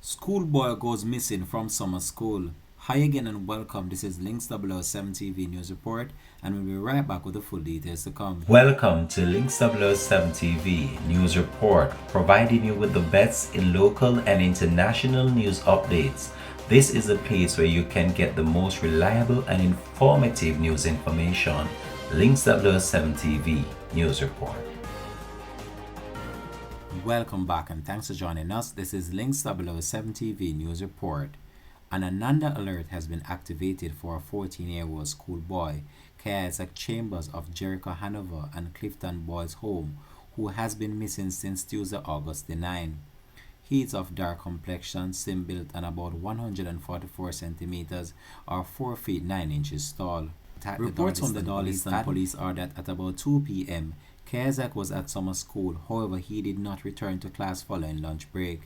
Schoolboy goes missing from summer school. Hi again and welcome. This is Links 007 TV News Report, and we'll be right back with the full details to come. Welcome to Links 007 TV News Report, providing you with the best in local and international news updates. This is a place where you can get the most reliable and informative news information. Links 007 TV News Report. Welcome back and thanks for joining us. This is Links 007 TV News Report. An Ananda alert has been activated for a 14-year-old schoolboy, Isaac Chambers of Jericho, Hanover and Clifton Boys Home, who has been missing since Tuesday, August the 9th. He is of dark complexion, slim built and about 144 centimeters or 4 feet 9 inches tall. Reports from the Darlington police are that at about 2 p.m., Isaac was at summer school, however he did not return to class following lunch break.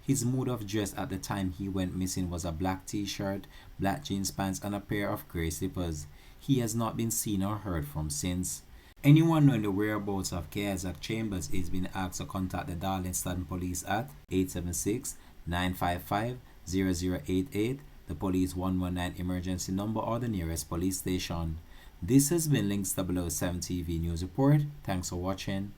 His mode of dress at the time he went missing was a black t-shirt, black jeans pants and a pair of grey slippers. He has not been seen or heard from since. Anyone knowing the whereabouts of Isaac Chambers is being asked to contact the Darlington police at 876-955-0088, the police 119 emergency number or the nearest police station. This has been Links 007 TV News Report. Thanks for watching.